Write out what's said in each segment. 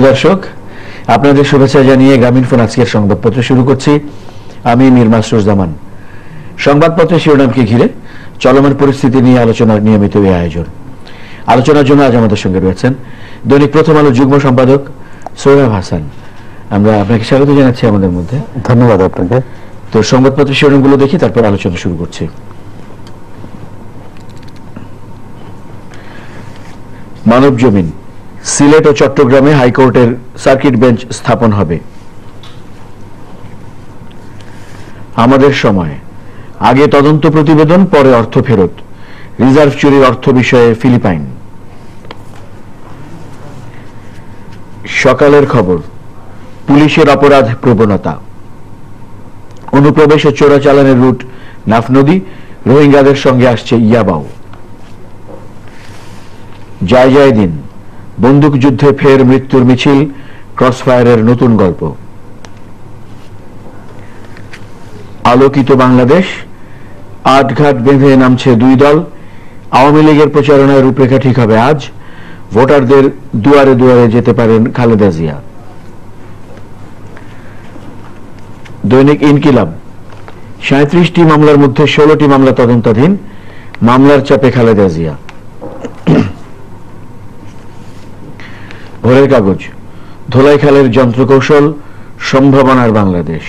দর্শক, আপনাদের শুভেচ্ছা জানিয়ে গ্রামীণফোন আজকের সংবাদপত্র শুরু করছি। আমি মীর মাসরুর জামান। সংবাদপত্রের শিরোনামকে ঘিরে চলমান পরিস্থিতি নিয়ে আলোচনার নিয়মিত এই আয়োজন। আলোচনার জন্য আজ আমাদের সঙ্গে রয়েছেন দৈনিক প্রথম আলো যুগ্ম সম্পাদক সোহেব হাসান। আমরা আপনাকে স্বাগত জানাচ্ছি আমাদের মধ্যে। ধন্যবাদ আপনাকে। তো সংবাদপত্রের শিরোনামগুলো দেখি, তারপর আলোচনা শুরু করছি। মানব জমিন, সিলেট ও চট্টগ্রামে হাইকোর্টের সার্কিট বেঞ্চ স্থাপন হবে। আমাদের সময়, আগে তদন্ত প্রতিবেদন, পরে অর্থ ফেরত, রিজার্ভ চুরির অর্থ বিষয়ে ফিলিপাইন। সকালের খবর, পুলিশের অপরাধ প্রবণতা, অনুপ্রবেশ ও চোরাচালানের রুট নাফ নদী, রোহিঙ্গাদের সঙ্গে আসছে ইয়াবাও। জয় জয় দিন, বন্দুক যুদ্ধে ফের মৃত্যুর মিছিল, ক্রসফায়ারের নতুন গল্প। আলোকিত বাংলাদেশ, আটঘাট বেঁধে নামছে দুই দল, আওয়ামী লীগের প্রচারণায় রূপরেখা ঠিক হবে আজ, ভোটারদের দুয়ারে দুয়ারে যেতে পারেন খালেদা জিয়া। দৈনিক ইনকিলাব, 37টি মামলার মধ্যে 16টি মামলা তদন্তাধীন, মামলার চাপে খালেদা জিয়া। ভোরের কাগজ, ধোলাইখালের যন্ত্রকৌশল, সম্ভাবনার বাংলাদেশ।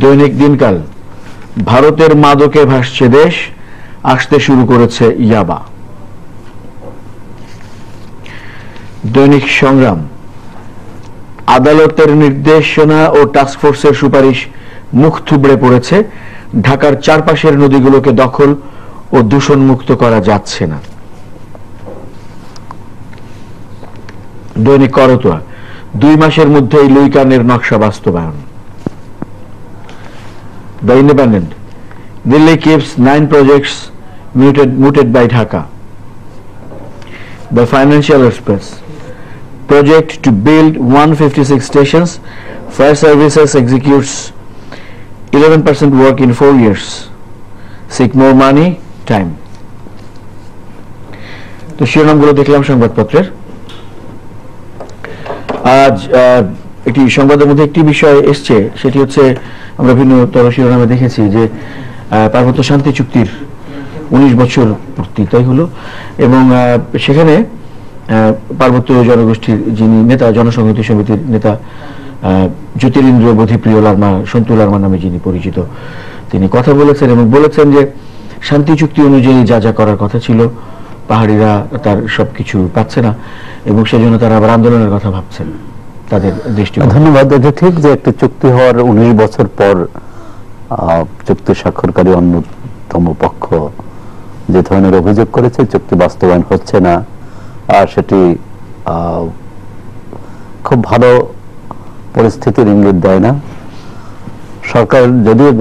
দৈনিক দিনকাল, ভারতের মাদকে ভাসছে দেশ, আসতে শুরু করেছে ইয়াবা। দৈনিক সংগ্রাম, আদালতের নির্দেশনা ও টাস্কফোর্সের সুপারিশ মুখ থুবড়ে পড়েছে, ঢাকার চারপাশের নদীগুলোকে দখল ও দূষণ মুক্ত করা যাচ্ছে না। দৈনিক করতোয়া, 2 মাসের মধ্যেই লুইকানের নকশা বাস্তবায়ন। The independent, Delhi keeps 9 projects mooted by Dhaka. The Financial Express, project to build 156 stations, fire services executes 11% work in 4 years, seek more money, time. তো শিরোনামগুলো দেখলাম সংবাদপত্রের। আজ একটি সংবাদের মধ্যে একটি বিষয় এসছে, সেটি হচ্ছে আমরা ভিন্নতর শিরোনামে দেখেছি যে পার্বত্য শান্তি চুক্তির 19 বছর পূর্তি তাই হলো, এবং সেখানে পার্বত্য জনগোষ্ঠীর যিনি নেতা, জনসংহতি সমিতির নেতা জ্যোতিরিন্দ্র বোধিপ্রিয় লার্মা, সন্তু লার্মা নামে যিনি পরিচিত, তিনি কথা বলেছেন এবং বলেছেন যে শান্তি চুক্তি অনুযায়ী যা যা করার কথা ছিল পাহাড়িরা তার সবকিছু পাচ্ছে না এবং সেজন্য তারা আবার আন্দোলনের কথা ভাবছেন তাদের দৃষ্টিকোণ। ধন্যবাদ। এটা ঠিক যে একটি চুক্তি হওয়ার 19 বছর পর চুক্তি স্বাক্ষরকারী অন্যতম পক্ষ যে ধরনের অভিযোগ করেছে চুক্তি বাস্তবায়ন হচ্ছে না, আর সেটি খুব ভালো পরিস্থিতির ইঙ্গিত দেয় না। সরকার যদিও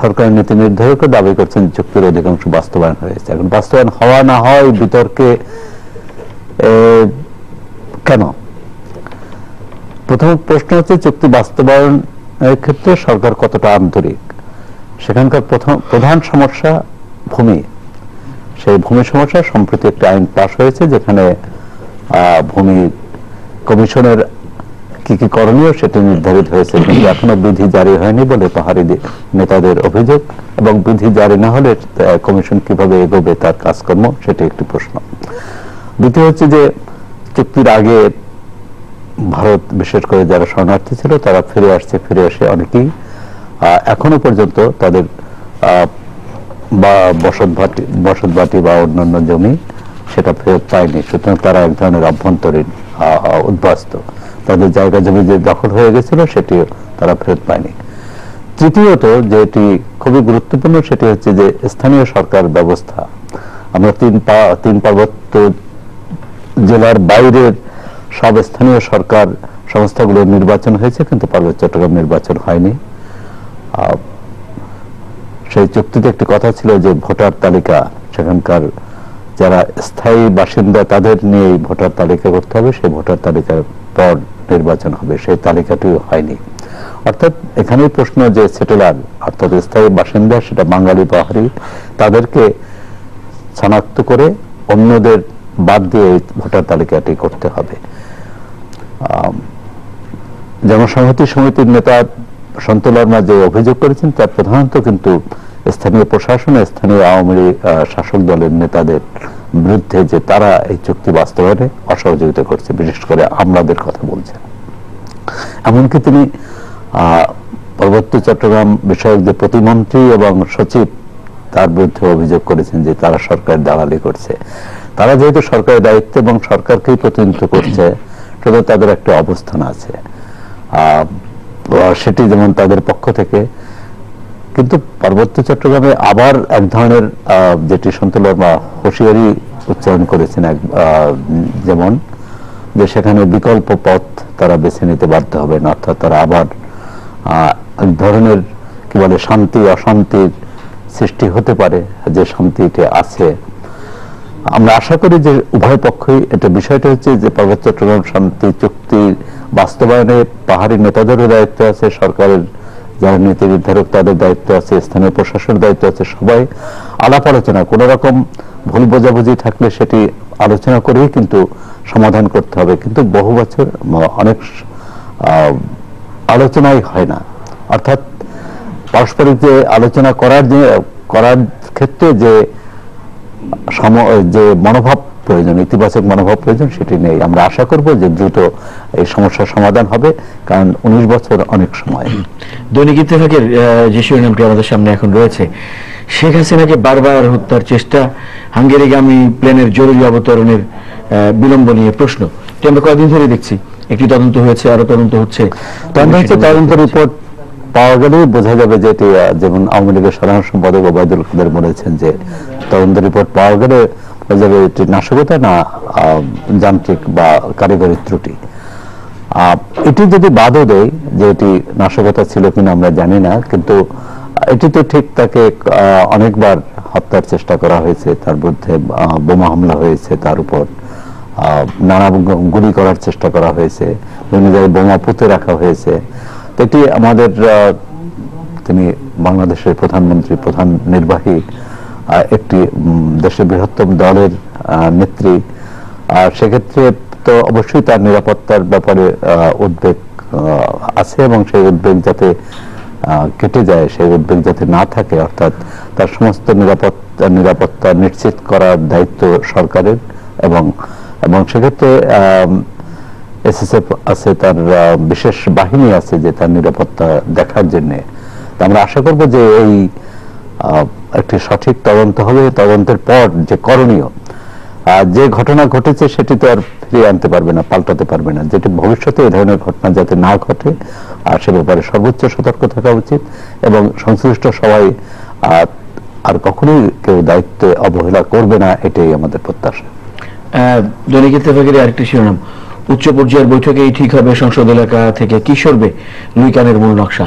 সরকারের নীতি নির্ধারকরা দাবি করছেন চুক্তির অধিকাংশ বাস্তবায়ন হয়েছে। এখন বাস্তবায়ন হওয়া না হয় বিতর্কে কেন? প্রথম প্রশ্ন হচ্ছে চুক্তি বাস্তবায়নের ক্ষেত্রে সরকার কতটা আন্তরিক। সেখানকার প্রধান সমস্যা ভূমি। সেই ভূমি সমস্যা সম্প্রতি একটি আইন পাস হয়েছে যেখানে ভূমি কমিশনের কি কি করণীয় সেটি নির্ধারিত হয়েছে, কিন্তু এখনো বিধি জারি হয়নি বলে পাহাড়ি নেতাদের অভিযোগ, এবং বিধি জারি না হলে কমিশন কিভাবে এগোবে তার কাজকর্ম সেটি একটি প্রশ্ন। দ্বিতীয় হচ্ছে যে চুক্তির আগে ভারত বিশেষ করে যারা শরণার্থী ছিল তারা ফিরে এসে অনেকেই এখনো পর্যন্ত তাদের বসতবাটি বা অন্যান্য জমি সেটা ফেরত পায়নি। সুতরাং তারা এক ধরনের অভ্যন্তরীণ উদ্বাস্ত, তাদের জায়গা জমি যে দখল হয়ে গেছিল সেটিও তারা ফেরত পায়নি। তৃতীয়ত যেটি খুবই গুরুত্বপূর্ণ সেটি হচ্ছে যে স্থানীয় সরকার ব্যবস্থা। আমরা তিন পার্বত্য জেলার বাইরের সব স্থানীয় সরকার সংস্থাগুলোর নির্বাচন হয়েছে, কিন্তু পার্বত্য চট্টগ্রাম নির্বাচন হয়নি। সেই চুক্তিতে একটি কথা ছিল যে ভোটার তালিকা, সেখানকার যারা স্থায়ী বাসিন্দা তাদের নিয়ে ভোটার তালিকা করতে হবে, সেই ভোটার তালিকার পর নির্বাচন হবে, সেই তালিকাটিও হয়নি। অর্থাৎ এখানেই প্রশ্ন যে সেটেলার অর্থাৎ স্থায়ী বাসিন্দা, সেটা বাঙালি পাহাড়ি, তাদেরকে শনাক্ত করে অন্যদের বাদ দিয়ে এই ভোটার তালিকাটি করতে হবে। জনসংহতি সমিতির নেতা সন্তু লারমা যে অভিযোগ করেছেন তার প্রধানত কিন্তু স্থানীয় প্রশাসন, স্থানীয় আওয়ামী লীগ শাসক দলের নেতাদের বিরুদ্ধে, যে তারা এই চুক্তি বাস্তবায়নে অসহযোগিতা করছে, বিশেষ করে আমলাদের কথা বলছেন। এমনকি তিনি পার্বত্য চট্টগ্রাম বিষয়ক যে প্রতিমন্ত্রী এবং সচিব তার বিরুদ্ধে অভিযোগ করেছেন যে তারা সরকারের দালালি করছে। তারা যেহেতু সরকারের দায়িত্ব এবং সরকারকেই প্রতিনিধিত্ব করছে, সেটা তাদের একটা অবস্থান আছে, সেটি যেমন তাদের পক্ষ থেকে। কিন্তু পার্বত্য চট্টগ্রামে আবার এক ধরনের যেটি সন্তু লারমা হুঁশিয়ারি উচ্চারণ করেছেন, যেমন যে সেখানে বিকল্প পথ তারা বেছে নিতে বাধ্য হবেন, অর্থাৎ তারা আবার এক ধরনের কি বলে শান্তি অশান্তির সৃষ্টি হতে পারে, যে শান্তিটি আছে। আমরা আশা করি যে উভয় পক্ষই, এটা বিষয়টা হচ্ছে যে পার্বত্য চট্টগ্রাম শান্তি চুক্তির বাস্তবায়নে পাহাড়ি নেতাদেরও দায়িত্ব আছে, সরকারের যারা নীতি নির্ধারক তাদের দায়িত্ব আছে, স্থানীয় প্রশাসনের দায়িত্ব আছে। সবাই আলাপ আলোচনা, কোন রকম ভুল বোঝাবুঝি থাকলে সেটি আলোচনা করেই কিন্তু সমাধান করতে হবে। কিন্তু বহু বছর অনেক আলোচনাই হয় না, অর্থাৎ পারস্পরিক যে আলোচনা করার ক্ষেত্রে যে মনোভাব প্রয়োজন, ইতিবাচক মনোভাব প্রয়োজন, সেটি নেই। আমরা আশা করব যে দ্রুত এই সমস্যার সমাধান হবে, কারণ 19 বছর অনেক সময়। দৈনিক ইত্তেফাকের যে শিরোনামটি আমাদের সামনে এখন রয়েছে, শেখ হাসিনাকে বারবার হত্যার চেষ্টা, হাঙ্গেরিগামী প্লেনের জরুরি অবতরণের বিলম্ব নিয়ে প্রশ্ন। এটি আমরা কয়েকদিন ধরে দেখছি, একটি তদন্ত হয়েছে, আরো তদন্ত হচ্ছে। তদন্ত রিপোর্ট পাওয়া গেলেই বোঝা যাবে যে এটি, যেমন আওয়ামী লীগের সাধারণ সম্পাদক ওবায়দুল কাদের বলেছেন যে তদন্ত রিপোর্ট পাওয়া গেলে বোঝা যাবে এটি নাশকতা না যান্ত্রিক বা কারিগরি ত্রুটি। এটি যদি বাদও দেয় যে এটি নাশকতা ছিল কিনা আমরা জানি না, কিন্তু এটি তো ঠিক, তাকে অনেকবার হত্যার চেষ্টা করা হয়েছে, তার বিরুদ্ধে বোমা হামলা হয়েছে, তার উপর নানা গুলি করার চেষ্টা করা হয়েছে, বিভিন্ন জায়গায় বোমা পুঁতে রাখা হয়েছে। এটি আমাদের, তিনি বাংলাদেশের প্রধানমন্ত্রী, প্রধান নির্বাহী, একটি দেশের বৃহত্তম দলের নেত্রী, সেক্ষেত্রে তো অবশ্যই তার নিরাপত্তার ব্যাপারে উদ্বেগ আছে, এবং সেই উদ্বেগ যাতে কেটে যায়, সেই উদ্বেগ যাতে না থাকে, অর্থাৎ তার সমস্ত নিরাপত্তা নিশ্চিত করার দায়িত্ব সরকারের, এবং সেক্ষেত্রে এসএসএফ আছে, তার বিশেষ বাহিনী আছে যে তার নিরাপত্তা দেখার জন্য। আমরা আশা করব যে এই একটি সঠিক তদন্ত হবে। তদন্তের পর যে করণীয়, যে ঘটনা ঘটেছে সেটি তো আর ফিরিয়ে আনতে পারবে না, পাল্টাতে পারবে না, যেটি ভবিষ্যতে এই ধরনের ঘটনা যাতে না ঘটে, আর সে ব্যাপারে সর্বোচ্চ সতর্ক থাকা উচিত, এবং সংশ্লিষ্ট সবাই আর কখনোই কেউ দায়িত্বে অবহেলা করবে না, এটাই আমাদের প্রত্যাশা। দৈনিক ইত্তেফাকের আরেকটি শিরোনাম, উচ্চ পর্যায়ের বৈঠকেই ঠিক হবে সংসদ এলাকা থেকে কি সরবে লুইকানের মূল নকশা।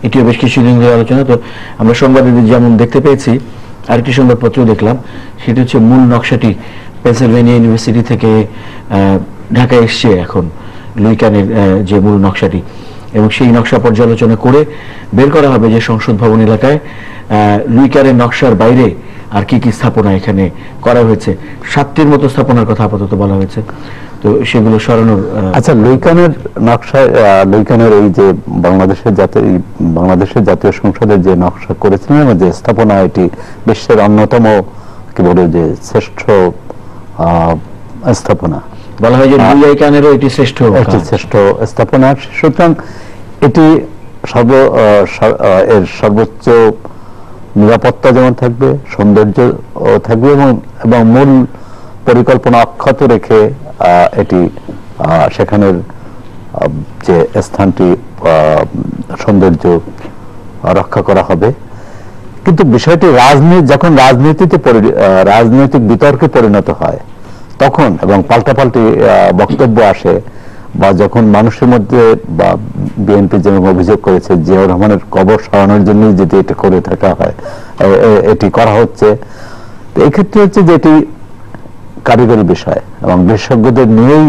এটিও বেশ কিছুদিন ধরে আলোচনা। তো আমরা সংবাদে যেমন দেখতে পেয়েছি, আরেকটি সংবাদপত্র দেখলাম, সেটি হচ্ছে মূল নকশাটি পেনসিলভেনিয়া ইউনিভার্সিটি থেকে ঢাকায় এসছে এখন লুইকানের যে মূল নকশাটি, এবং সেই নকশা পর্যালোচনা করে বের করা হবে যে সংসদ ভবন এলাকায় লুইকানের নকশার বাইরে আর কি কি স্থাপনা এখানে করা হয়েছে। 7টির মতো স্থাপনার কথা আপাতত বলা হয়েছে, তো সেগুলো সরানোর। আচ্ছা, লুইকানের নকশায়, লুইকানের এই যে বাংলাদেশের জাতীয় সংসদের যে নকশা করেছিলেন, যে স্থাপনা, এটি বিশ্বের অন্যতম কি বলে যে শ্রেষ্ঠ স্থাপনা বলা হয়, যে লুইকানেরও এটি শ্রেষ্ঠ স্থাপনা। সুতরাং এটি এর সর্বোচ্চ নিরাপত্তা যেমন থাকবে, সৌন্দর্য থাকবে, এবং মূল পরিকল্পনা অক্ষত রেখে এটি সেখানের যে স্থানটি সৌন্দর্য রক্ষা করা হবে। কিন্তু বিষয়টি যখন রাজনৈতিক বিতর্কে পরিণত হয় তখন, এবং পাল্টাপাল্টি বক্তব্য আসে, বা যখন মানুষের মধ্যে, বা বিএনপি যেমন অভিযোগ করেছে জিয়াউর রহমানের কবর সরানোর জন্য যদি এটা করে থাকা হয়, এটি করা হচ্ছে, এই ক্ষেত্রে হচ্ছে যে এটি কারিগরি বিষয়, এবং বিশেষজ্ঞদের নিয়েই,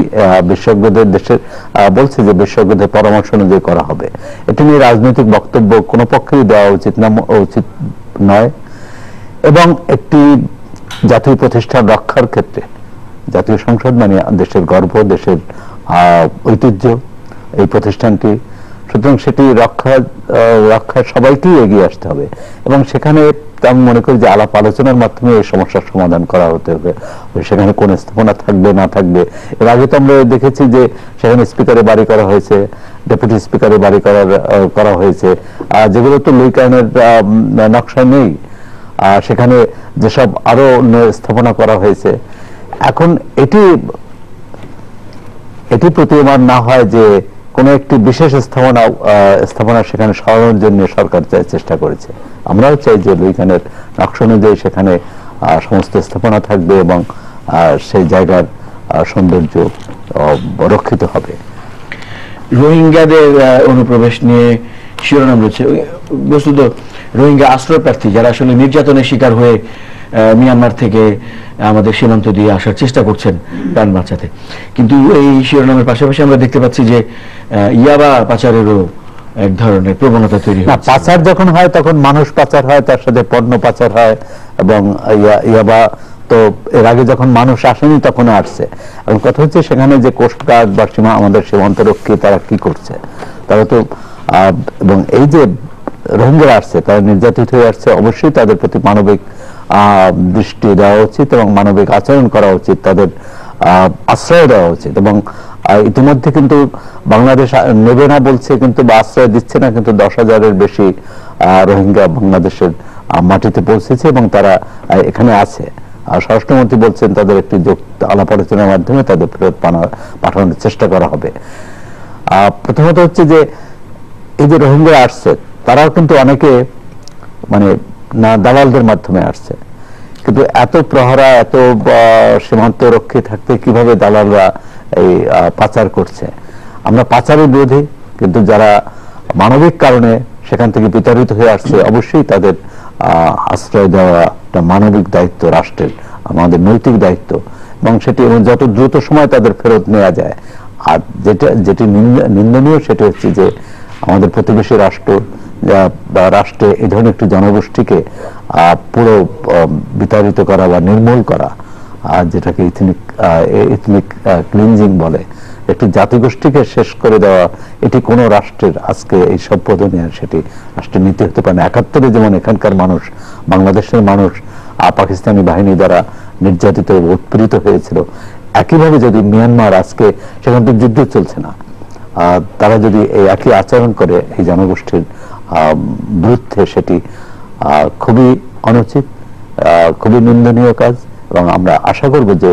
বিশেষজ্ঞদের দেশের বলছে যে বিশেষজ্ঞদের পরামর্শ অনুযায়ী করা হবে। এটি নিয়ে রাজনৈতিক বক্তব্য কোনো পক্ষেই দেওয়া উচিত নয়, এবং একটি জাতীয় প্রতিষ্ঠান রক্ষার ক্ষেত্রে জাতীয় সংসদ মানে দেশের গর্ব, দেশের ঐতিহ্য এই প্রতিষ্ঠানটি। সুতরাং সেটি রক্ষায় সবাইকেই এগিয়ে আসতে হবে এবং সেখানে আমি মনে করি যে আলাপ আলোচনার মাধ্যমে এই সমস্যার সমাধান করা হতে হবে। সেখানে কোন স্থাপনা থাকবে না থাকবে, এর আগে তো আমরা দেখেছি যে সেখানে স্পিকারে বাড়ি করা হয়েছে, ডেপুটি স্পিকারে বাড়ি করা হয়েছে, যেগুলো তো লুইকায়নের নকশায় নেই। সেখানে যেসব আরো স্থাপনা করা হয়েছে, এখন এটি প্রতীয়মান না হয় যে কোন একটি বিশেষ স্থাপনা সেখানে সরানোর জন্য সরকার চেষ্টা করেছে। আমরাও চাই যে লুইকানের নকশা অনুযায়ী সেখানে সমস্ত স্থাপনা থাকবে এবং সেই জায়গার সৌন্দর্য রক্ষিত হবে। রোহিঙ্গাদের অনুপ্রবেশ নিয়ে শিরোনাম রয়েছে। বস্তুত রোহিঙ্গা আশ্রয় প্রার্থী যারা আসলে নির্যাতনের শিকার হয়ে মিয়ানমার থেকে আমাদের সীমান্ত দিয়ে আসার চেষ্টা করছেন প্রাণ বাঁচাতে, কিন্তু এই শিরোনামের পাশাপাশি আমরা দেখতে পাচ্ছি যে ইয়াবা পাচারেরও এক ধরনের প্রবণতা তৈরি হয়। পাচার যখন হয় তখন মানুষ পাচার হয়, তার সাথে পণ্য পাচার হয় এবং ইয়াবা তো এর আগে যখন মানুষ আসেনি তখন আসছে। এখন কথা হচ্ছে সেখানে যে কোস্টগার্ড বা আমাদের সীমান্তরক্ষী তারা কি করছে, তারা তো এবং এই যে রোহিঙ্গারা আসছে তারা নির্যাতিত হয়ে আসছে, অবশ্যই তাদের প্রতি মানবিক দৃষ্টি দেওয়া উচিত এবং মানবিক আচরণ করা উচিত, তাদের আশ্রয় দেওয়া উচিত। এবং ইতিমধ্যে কিন্তু বাংলাদেশ নেবে না বলছে কিন্তু বা আশ্রয় দিচ্ছে না, কিন্তু 10,000-এর বেশি রোহিঙ্গা বাংলাদেশের মাটিতে পৌঁছেছে এবং তারা এখানে আছে। আর স্বরাষ্ট্রমন্ত্রী বলছেন তাদের একটি আলাপ আলোচনার মাধ্যমে তাদের ফেরত পাঠানোর চেষ্টা করা হবে। প্রথমত হচ্ছে যে এই যে রোহিঙ্গা আসছে তারাও কিন্তু অনেকে মানে না দালালদের মাধ্যমে আসছে, কিন্তু এত প্রহরা এত সীমান্ত রক্ষী থাকতে কিভাবে দালালরা এই পাচার করছে। আমরা পাচারের বিরোধী, কিন্তু যারা মানবিক কারণে সেখান থেকে বিতাড়িত হয়ে আসছে অবশ্যই তাদের আশ্রয় দেওয়া একটা মানবিক দায়িত্ব রাষ্ট্রের, আমাদের নৈতিক দায়িত্ব, এবং সেটি যত দ্রুত সময় তাদের ফেরত নেওয়া যায়। আর যেটি নিন্দনীয় সেটি হচ্ছে যে আমাদের প্রতিবেশী রাষ্ট্রে এই ধরনের একটি জনগোষ্ঠীকে পুরো বিতাড়িত করা বা নির্মূল করা, যেটাকে ইথনিক ক্লিনজিং বলে, একটি জাতিগোষ্ঠীকে শেষ করে দেওয়া, এটি কোন রাষ্ট্রের আজকে এই সভ্য দুনিয়ার সেটি রাষ্ট্রের নীতি হতে পারে না। 71-এ যেমন এখানকার মানুষ, বাংলাদেশের মানুষ পাকিস্তানি বাহিনী দ্বারা নির্যাতিত উৎপীড়িত হয়েছিল, একইভাবে যদি মিয়ানমার আজকে সেখান থেকে যুদ্ধ চলছে না, তারা যদি এই একই আচরণ করে এই জনগোষ্ঠীর বিরুদ্ধে, সেটি খুবই অনুচিত, খুবই নিন্দনীয় কাজ। এবং আমরা আশা করব যে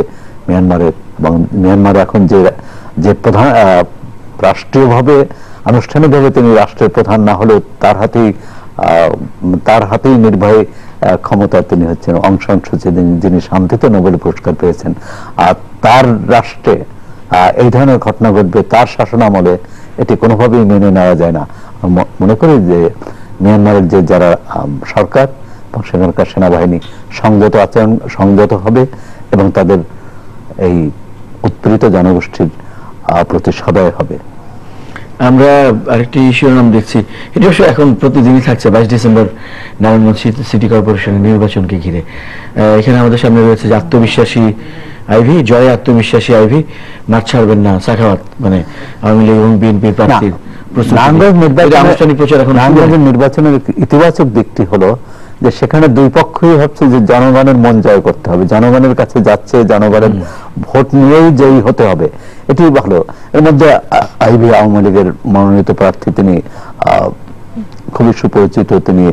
মিয়ানমার এখন যে প্রধান রাষ্ট্রীয়ভাবে আনুষ্ঠানিকভাবে তিনি রাষ্ট্রের প্রধান না হলেও তার হাতেই নির্বাহী ক্ষমতা তিনি হচ্ছেন অং সান সু চি, যিনি শান্তিতে নোবেল পুরস্কার পেয়েছেন। আর তার রাষ্ট্রে এই ধরনের ঘটনা ঘটবে তার শাসনামলে, এটি কোনোভাবেই মেনে নেওয়া যায় না। মনে করি যে মিয়ানমারের যে যারা সরকার এবং সেখানকার সেনাবাহিনী সংযত হবে এবং তাদের এই উৎপীড়িত জনগোষ্ঠীর প্রতি সদয় হবে। আমরা আরেকটি শিরোনাম দেখছি, এটা অবশ্য এখন প্রতিদিনই থাকছে, 22 ডিসেম্বর নারায়ণগঞ্জ সিটি কর্পোরেশনের নির্বাচনকে ঘিরে। এখানে আমাদের সামনে রয়েছে যে আত্মবিশ্বাসী আইভি, জয় আত্মবিশ্বাসী আইভি, মাঠ ছাড়বেন না সাখাওয়াত, মানে আওয়ামী লীগ এবং বিএনপির প্রার্থীর নির্বাচনের ইতিবাচক দিকটি হলো যে সেখানে দুই পক্ষই ভাবছে যে জনগণের মন জয় করতে হবে, জনগণের কাছে যাচ্ছে, জনগণের ভোট নিয়েই জয়ী হতে হবে, এটি ভালো। এর মধ্যে আইভি আওয়ামী লীগের মনোনীত প্রার্থী, তিনি খুবই সুপরিচিত, তিনি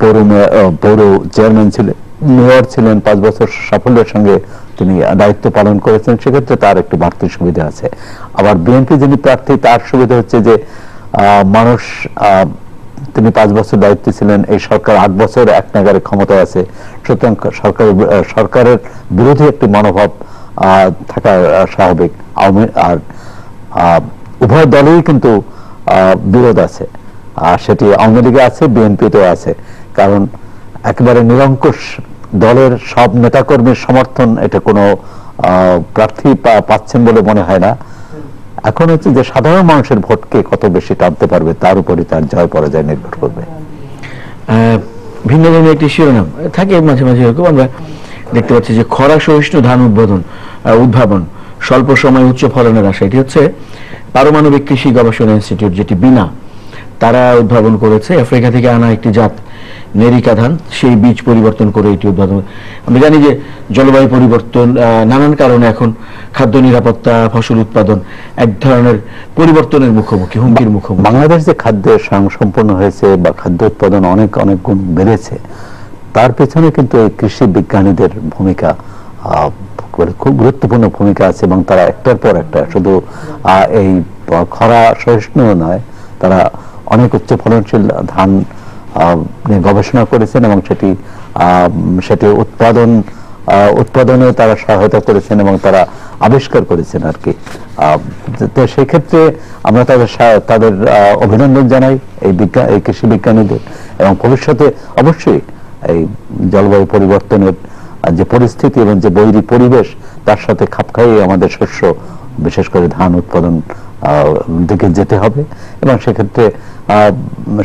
পৌর চেয়ারম্যান ছিলেন, মেয়র ছিলেন, 5 বছর সাফল্যের সঙ্গে তিনি দায়িত্ব পালন করেছেন, সেক্ষেত্রে তার একটু বাড়তি সুবিধা আছে। আবার বিএনপি যিনি প্রার্থী তার সুবিধা হচ্ছে যে মানুষ, তিনি 5 বছর দায়িত্বে ছিলেন, এই সরকার 8 বছর এক নাগারে ক্ষমতায় আছে, সুতরাং সরকারের বিরোধী একটি মনোভাব থাকা স্বাভাবিক। আর উভয় দলেই কিন্তু বিরোধ আছে, আর সেটি আওয়ামী লীগে আছে, বিএনপিতেও আছে, কারণ একেবারে নিরঙ্কুশ দলের সব নেতাকর্মীর সমর্থন এটা কোনো প্রার্থী পাচ্ছেন বলে মনে হয় না। এখন হচ্ছে যে সাধারণ মানুষের ভোটকে কত বেশি টানতে পারবে তার উপরই তার জয় পরাজয় নির্ভর করবে। ভিন্ন ভিন্ন একটি শিরোনাম থাকে মাঝে মাঝে এরকম, আমরা দেখতে পাচ্ছি যে খরা সহিষ্ণু ধান উদ্ভাবন স্বল্প সময় উচ্চ ফলনের আশা, এটি হচ্ছে পারমাণবিক কৃষি গবেষণা ইনস্টিটিউট, যেটি বিনা, তারা উদ্ভাবন করেছে আফ্রিকা থেকে আনা একটি জাত নেরিকা ধান, সেই বীজ পরিবর্তন করে এটি উদ্ভাবন। আমরা জানি যে জলবায়ু পরিবর্তন, নানান কারণে এখন খাদ্য নিরাপত্তা, ফসল উৎপাদন এক ধরনের পরিবর্তনের মুখোমুখি, হুমকির মুখোমুখি। বাংলাদেশ যে খাদ্যের স্বয়ংসম্পূর্ণ হয়েছে বা খাদ্য উৎপাদন অনেক অনেক গুণ বেড়েছে, তার পেছনে কিন্তু এই কৃষি বিজ্ঞানীদের ভূমিকা খুব গুরুত্বপূর্ণ ভূমিকা আছে, এবং তারা একটার পর একটা শুধু এই খরা সহিষ্ণু নয়, তারা অনেক উচ্চ ফলনশীল ধান নিয়ে গবেষণা করেছেন এবং সেটি উৎপাদনে তারা সহায়তা করেছেন এবং তারা আবিষ্কার করেছেন আর কি। তো সেই ক্ষেত্রে আমরা তাদের অভিনন্দন জানাই এই কৃষি বিজ্ঞানীদের, এবং ভবিষ্যতে অবশ্যই এই জলবায়ু পরিবর্তনের যে পরিস্থিতি এবং যে বৈরী পরিবেশ, তার সাথে খাপ খাইয়ে আমাদের শস্য, বিশেষ করে ধান উৎপাদন দিকে যেতে হবে, এবং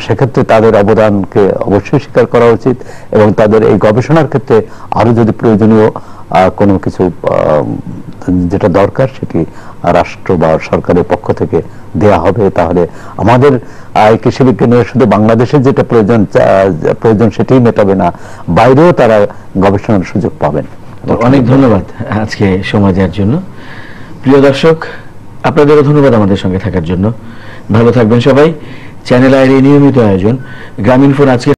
সেক্ষেত্রে তাদের অবদানকে অবশ্যই স্বীকার করা উচিত, এবং তাদের এই গবেষণার ক্ষেত্রে আরো যদি প্রয়োজনীয় কোনো কিছু যেটা দরকার সেটি রাষ্ট্র বা সরকারের পক্ষ থেকে দেয়া হবে, তাহলে আমাদের কৃষি বিজ্ঞানীরা শুধু বাংলাদেশের যেটা প্রয়োজন সেটাই মেটাবে না, বাইরেও তারা গবেষণার সুযোগ পাবেন। অনেক ধন্যবাদ আজকে সময় দেওয়ার জন্য। প্রিয় দর্শক, আপনাদেরও ধন্যবাদ আমাদের সঙ্গে থাকার জন্য। ভালো থাকবেন সবাই। চ্যানেল আইর এই নিয়মিত আয়োজন গ্রামীণফোন আজকে